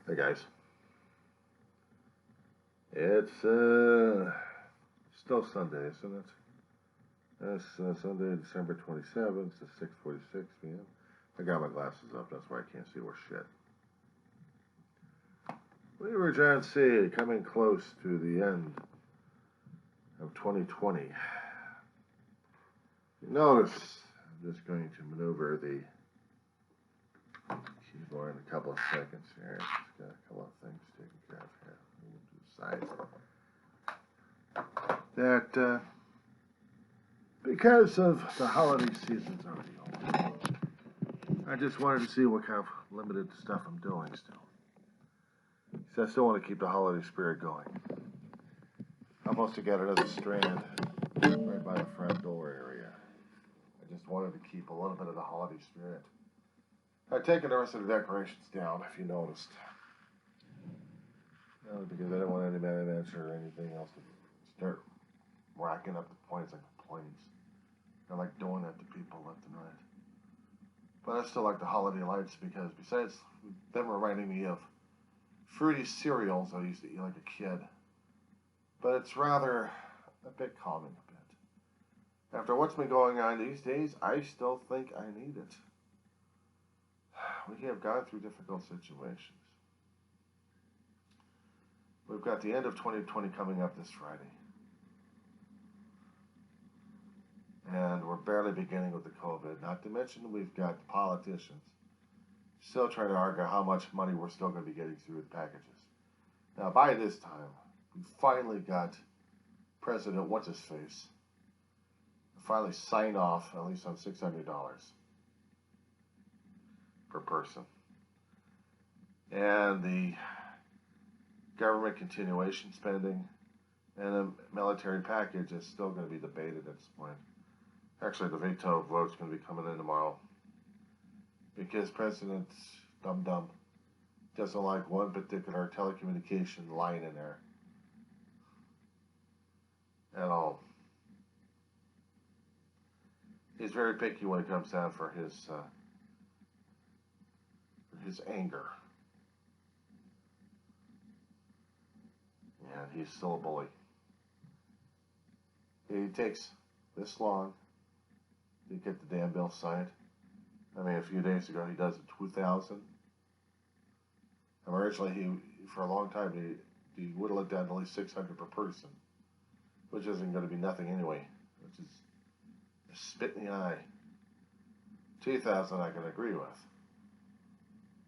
Hey guys, it's still Sunday, isn't it? It's Sunday, December 27th, it's 6:46 p.m. I got my glasses up, that's why I can't see worth shit. We were, John C., coming close to the end of 2020. You notice, I'm just going to maneuver the keyboard in a couple of seconds here. Just got a couple of things taken care of here. Move to the side. That, because of the holiday season's already over, I just wanted to see what kind of limited stuff I'm doing still. So I still want to keep the holiday spirit going. I'm supposed to get another strand right by the front door area. I just wanted to keep a little bit of the holiday spirit. I've taken the rest of the decorations down, if you noticed. Because I don't want any manager or anything else to start racking up the points and complaints. I like doing that to people left and right. But I still like the holiday lights because besides them reminding me of fruity cereals I used to eat like a kid. But it's rather a bit calming a bit. After what's been going on these days, I still think I need it. We have gone through difficult situations. We've got the end of 2020 coming up this Friday. And we're barely beginning with the COVID. Not to mention we've got the politicians still trying to argue how much money we're still going to be getting through the packages. Now, by this time, we finally got President What's-His-Face finally signed off at least on $600 per person. And the government continuation spending and the military package is still going to be debated at this point. Actually, the veto vote's going to be coming in tomorrow because President Dum-Dum doesn't like one particular telecommunication line in there at all. He's very picky when it comes down for his anger. And he's still a bully. He takes this long to get the damn bill signed. I mean, a few days ago he does it 2,000. Originally, for a long time, he whittled it down to at least 600 per person, which isn't going to be nothing anyway, which is a spit in the eye. 2,000 I can agree with.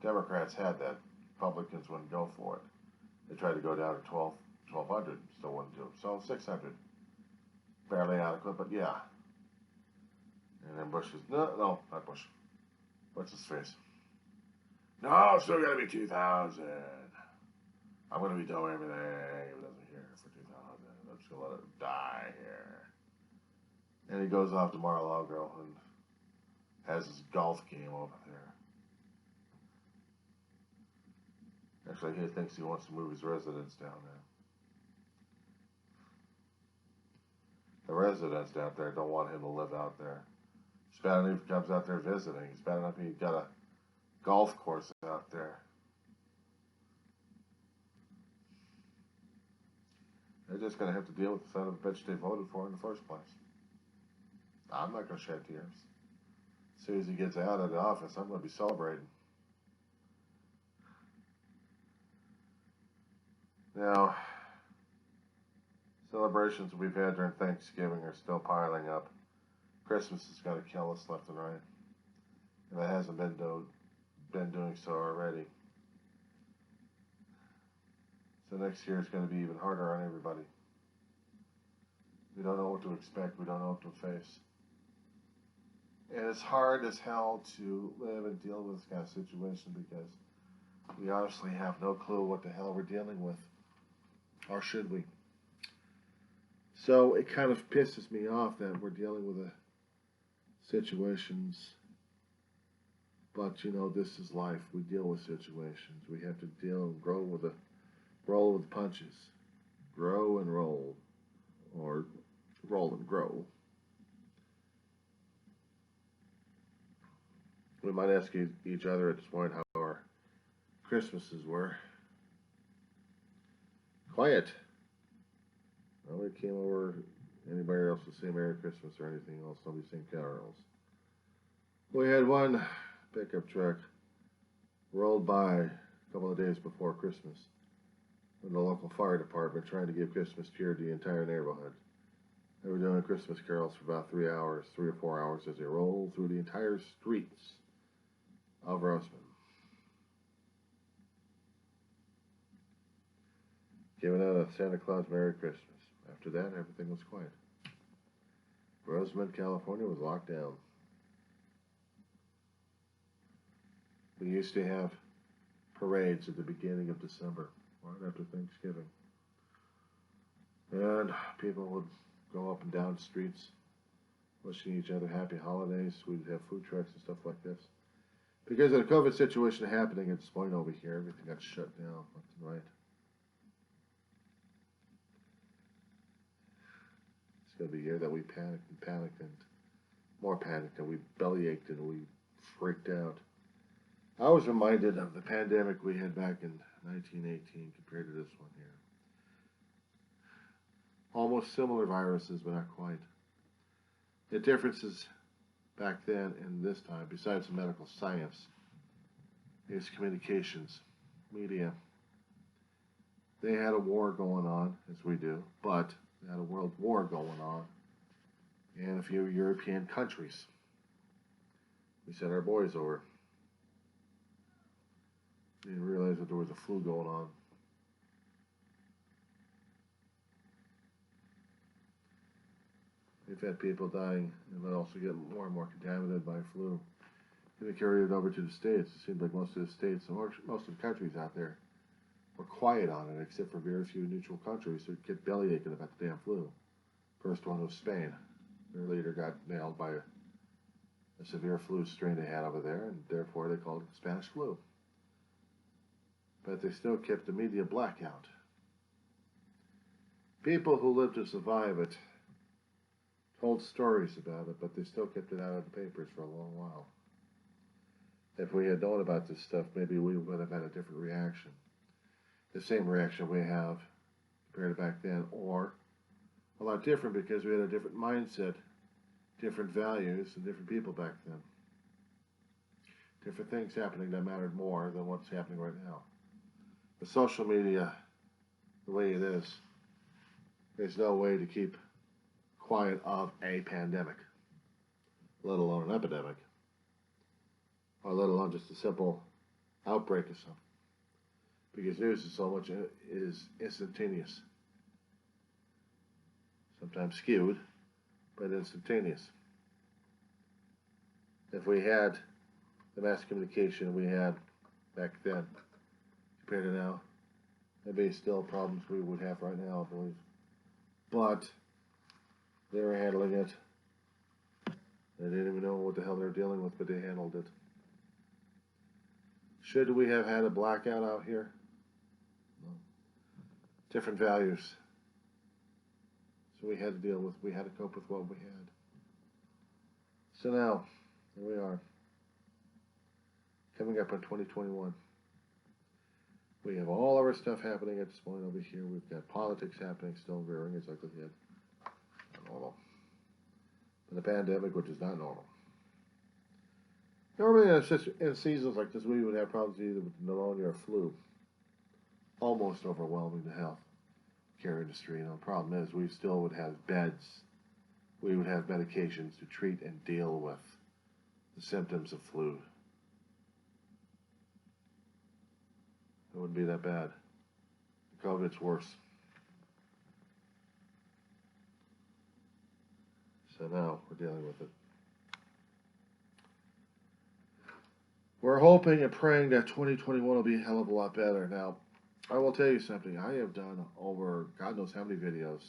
Democrats had that. Republicans wouldn't go for it. They tried to go down to 1,200, still wouldn't do it. So 600. Barely adequate, but yeah. And then Bush is, no, not Bush. What's-His-Face? No, it's still got to be 2,000. I'm going to be doing everything if it doesn't hear for 2,000. I'm just going to let it die here. And he goes off to Mar-a-Lago and has his golf game over there. Actually, he thinks he wants to move his residence down there. The residents down there don't want him to live out there. It's bad enough he comes out there visiting. It's bad enough he's got a golf course out there. They're just going to have to deal with the son of a bitch they voted for in the first place. I'm not going to shed tears. As soon as he gets out of the office, I'm going to be celebrating. Now, celebrations we've had during Thanksgiving are still piling up. Christmas is going to kill us left and right. And it hasn't been doing so already. So next year is going to be even harder on everybody. We don't know what to expect. We don't know what to face. And it's hard as hell to live and deal with this kind of situation because we honestly have no clue what the hell we're dealing with. Or should we? So it kind of pisses me off that we're dealing with situations. But, you know, this is life. We deal with situations. We have to deal and roll with the punches. Grow and roll. Or roll and grow. We might ask each other at this point how our Christmases were. quiet. Nobody came over. Anybody else to say Merry Christmas or anything else? Nobody sang carols. We had one pickup truck rolled by a couple of days before Christmas from the local fire department trying to give Christmas cheer to the entire neighborhood. They were doing Christmas carols for about 3 hours, 3 or 4 hours as they rolled through the entire streets of Roseman. Giving out a Santa Claus Merry Christmas. After that, everything was quiet. Roseman, California was locked down. We used to have parades at the beginning of December, right after Thanksgiving. And people would go up and down the streets, wishing each other happy holidays. We'd have food trucks and stuff like this. Because of the COVID situation happening at this point over here, everything got shut down left and right. It's going to be a year that we panicked and more panicked, and we bellyached and we freaked out. I was reminded of the pandemic we had back in 1918 compared to this one here. Almost similar viruses, but not quite. The differences back then and this time, besides the medical science, is communications, media. They had a war going on, as we do, but they had a world war going on in a few European countries. We sent our boys over. Didn't realize that there was a flu going on. We've had people dying and then also getting more and more contaminated by flu. And they carried it over to the States. It seemed like most of the states, most of the countries out there, were quiet on it, except for very few neutral countries that get belly aching about the damn flu. First one was Spain. Their leader got nailed by a severe flu strain they had over there, and therefore they called it the Spanish flu. But they still kept the media blackout. People who lived to survive it told stories about it, but they still kept it out of the papers for a long while. If we had known about this stuff, maybe we would have had a different reaction. The same reaction we have compared to back then, or a lot different because we had a different mindset, different values, and different people back then. Different things happening that mattered more than what's happening right now. With social media the way it is, there's no way to keep quiet of a pandemic, let alone an epidemic, or let alone just a simple outbreak of something. Because news is so much is instantaneous. Sometimes skewed, but instantaneous. If we had the mass communication we had back then, compared to now, there'd be still problems we would have right now, I believe. But they were handling it. They didn't even know what the hell they were dealing with, but they handled it. Should we have had a blackout out here? No. Different values. So we had to we had to cope with what we had. So now, here we are. Coming up on 2021. We have all of our stuff happening at this point over here. We've got politics happening, still rearing its ugly head. Not normal. And the pandemic, which is not normal. Normally in seasons like this, we would have problems either with pneumonia or flu. Almost overwhelming the health care industry. The problem is we still would have beds. We would have medications to treat and deal with the symptoms of flu. It wouldn't be that bad. COVID's worse. So now we're dealing with it. We're hoping and praying that 2021 will be a hell of a lot better. Now, I will tell you something. I have done over God knows how many videos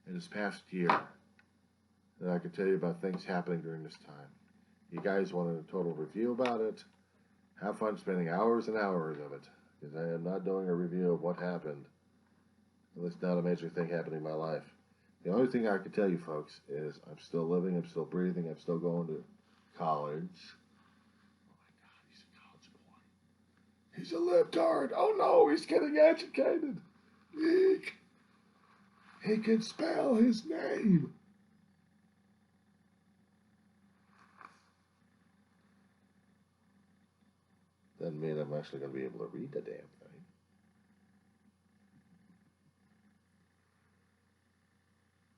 in this past year that I can tell you about things happening during this time. You guys wanted a total review about it. Have fun spending hours and hours of it. Because I am not doing a review of what happened. Well, it's not a major thing happening in my life. The only thing I can tell you, folks, is I'm still living, I'm still breathing, I'm still going to college. Oh my God, he's a college boy. He's a libtard. Oh no, he's getting educated. Eek. He can spell his name. Doesn't mean I'm actually going to be able to read the damn thing.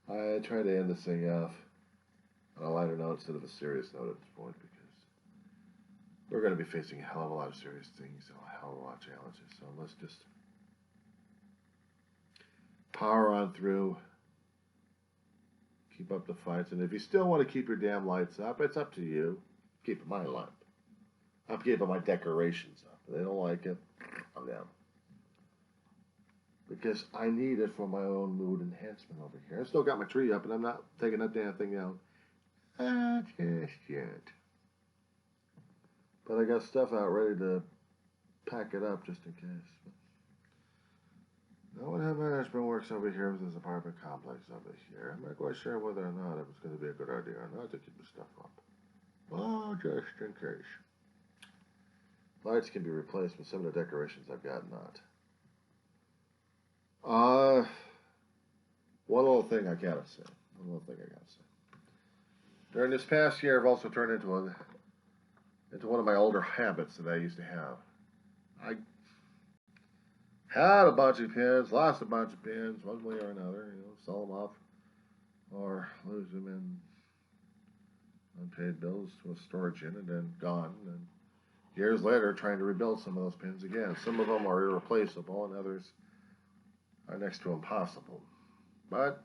I try to end this thing off on a lighter note instead of a serious note at this point because we're going to be facing a hell of a lot of serious things and a hell of a lot of challenges. So let's just power on through, keep up the fights, and if you still want to keep your damn lights up, it's up to you. Keep my light. I'm keeping my decorations up. If they don't like it, I'm down. Because I need it for my own mood enhancement over here. I still got my tree up, and I'm not taking that damn thing down just yet. But I got stuff out ready to pack it up just in case. Now, what management works over here with this apartment complex over here. I'm not quite sure whether or not it was going to be a good idea or not to keep the stuff up. Well, just in case. Lights can be replaced, but some of the decorations I've got not. One little thing I gotta say. During this past year, I've also turned into one of my older habits that I used to have. I had a bunch of pins, lost a bunch of pins, one way or another. Sell them off or lose them in unpaid bills to a storage unit and then gone. And years later, trying to rebuild some of those pins again. Some of them are irreplaceable, and others are next to impossible. But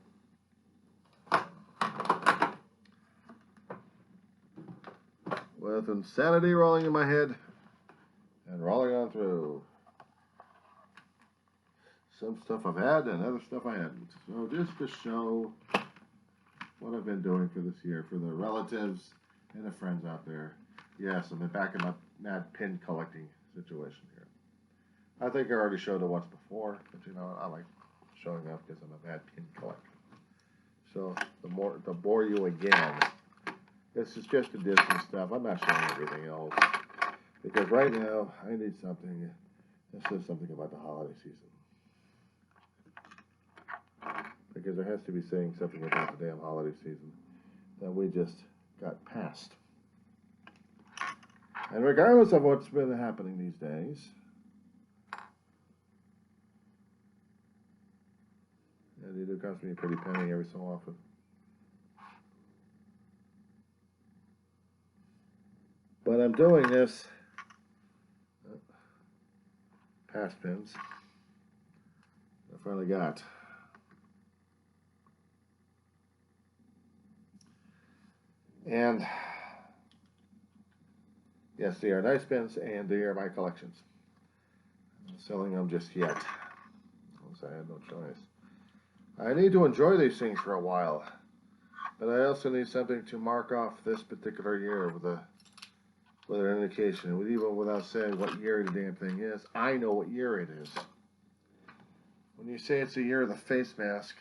with insanity rolling in my head and rolling on through, some stuff I've had and other stuff I hadn't. So just to show what I've been doing for this year, for the relatives and the friends out there. Yes, I'm back in my mad pin collecting situation here. I think I already showed it once before, but I like showing up because I'm a mad pin collector. So to bore you again, this is just the Disney stuff. I'm not showing everything else because right now I need something that says something about the holiday season. Because there has to be saying something about the damn holiday season that we just got past. And regardless of what's been happening these days, they do cost me a pretty penny every so often. But I'm doing this past pins. I finally got. And yes, they are nice pins, and they are my collections. I'm not selling them just yet, unless I had no choice. I need to enjoy these things for a while, but I also need something to mark off this particular year with an indication, even without saying what year the damn thing is. I know what year it is. When you say it's the year of the face mask,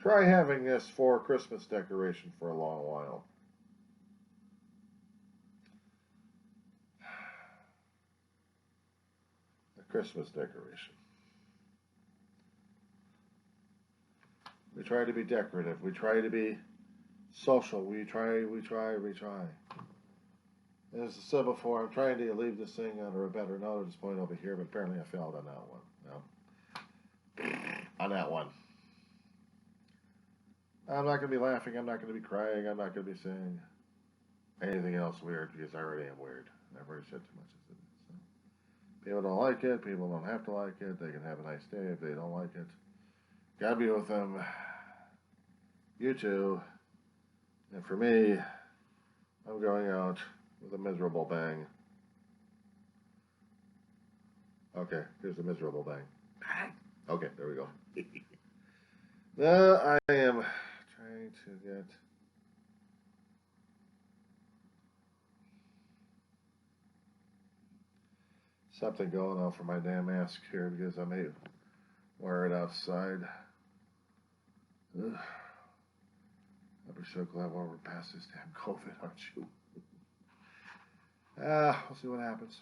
try having this for Christmas decoration for a long while. The Christmas decoration. We try to be decorative. We try to be social. We try. As I said before, I'm trying to leave this thing on a better note at this point over here, but apparently I failed on that one. No. On that one. I'm not going to be laughing. I'm not going to be crying. I'm not going to be saying anything else weird because I already am weird. I've already said too much as it is. So. People don't like it. People don't have to like it. They can have a nice day if they don't like it. Gotta be with them. You too. And for me, I'm going out with a miserable bang. Okay, here's a miserable bang. Okay, there we go. Now I am trying to get something going on for my damn mask here because I may wear it outside. Ugh. I'll be so glad we're past this damn COVID, aren't you? We'll see what happens.